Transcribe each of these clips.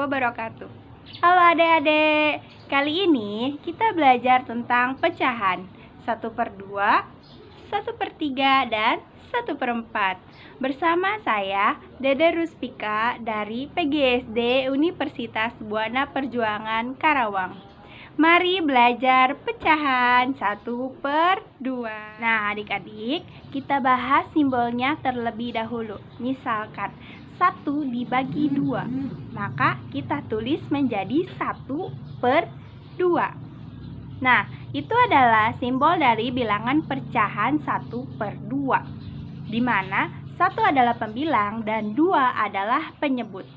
wabarakatuh. Halo adik-adik, kali ini kita belajar tentang pecahan 1/2, 1/3, dan 1/4 bersama saya, Dede Ruspika dari PGSD Universitas Buana Perjuangan Karawang. Mari belajar pecahan 1/2. Nah adik-adik, kita bahas simbolnya terlebih dahulu. Misalkan 1 dibagi 2, maka kita tulis menjadi 1/2. Nah, itu adalah simbol dari bilangan pecahan 1/2, di mana 1 adalah pembilang dan 2 adalah penyebut.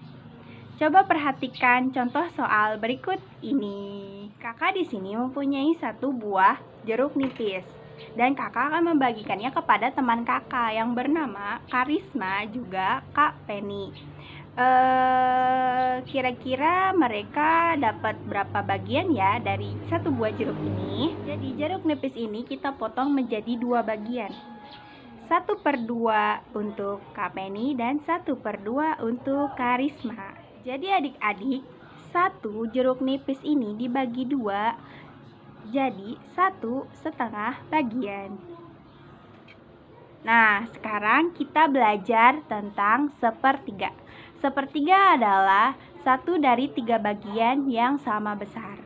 Coba perhatikan contoh soal berikut ini. Kakak di sini mempunyai 1 buah jeruk nipis dan kakak akan membagikannya kepada teman kakak yang bernama Karisma juga Kak Penny. Kira-kira mereka dapat berapa bagian ya dari 1 buah jeruk ini? Jadi jeruk nipis ini kita potong menjadi 2 bagian. 1/2 untuk Kak Penny dan 1/2 untuk Karisma. Jadi adik-adik, 1 jeruk nipis ini dibagi 2 jadi 1/2 bagian. Nah, sekarang kita belajar tentang 1/3. 1/3 adalah 1 dari 3 bagian yang sama besar.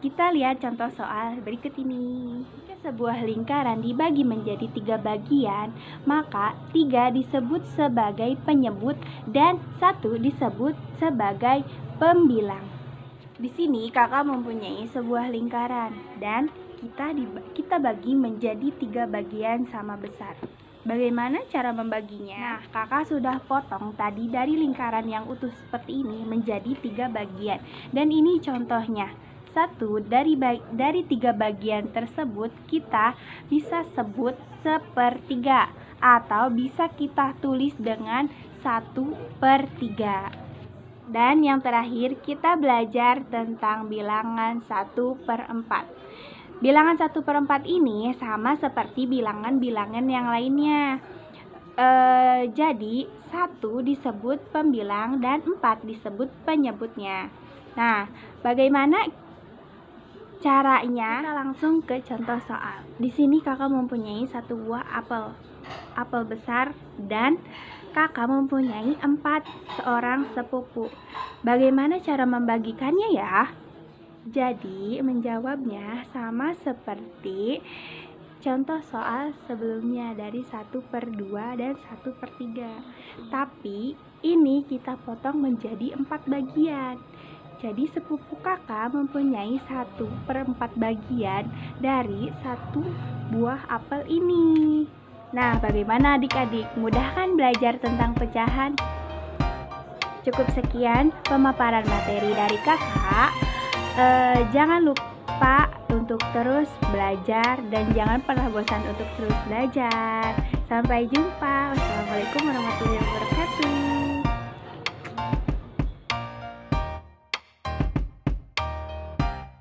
Kita lihat contoh soal berikut ini. Jika sebuah lingkaran dibagi menjadi 3 bagian, maka 3 disebut sebagai penyebut dan 1 disebut sebagai pembilang. Di sini kakak mempunyai sebuah lingkaran dan kita bagi menjadi 3 bagian sama besar. Bagaimana cara membaginya? Nah, kakak sudah potong tadi dari lingkaran yang utuh seperti ini menjadi 3 bagian. Dan ini contohnya. 1 dari 3 bagian tersebut kita bisa sebut 1/3 atau bisa kita tulis dengan 1/3. Dan yang terakhir kita belajar tentang bilangan 1/4. Bilangan 1/4 ini sama seperti bilangan-bilangan yang lainnya. Jadi 1 disebut pembilang dan 4 disebut penyebutnya. Nah, bagaimana caranya? Kita langsung ke contoh soal. Di sini kakak mempunyai 1 buah apel besar dan kakak mempunyai 4 seorang sepupu. Bagaimana cara membagikannya ya? Jadi menjawabnya sama seperti contoh soal sebelumnya dari 1/2 dan 1/3. Tapi ini kita potong menjadi 4 bagian. Jadi sepupu kakak mempunyai 1/4 bagian dari 1 buah apel ini. Nah, bagaimana adik-adik? Mudah kan belajar tentang pecahan? Cukup sekian pemaparan materi dari kakak. Jangan lupa untuk terus belajar dan jangan pernah bosan untuk terus belajar. Sampai jumpa. Wassalamualaikum warahmatullahi wabarakatuh.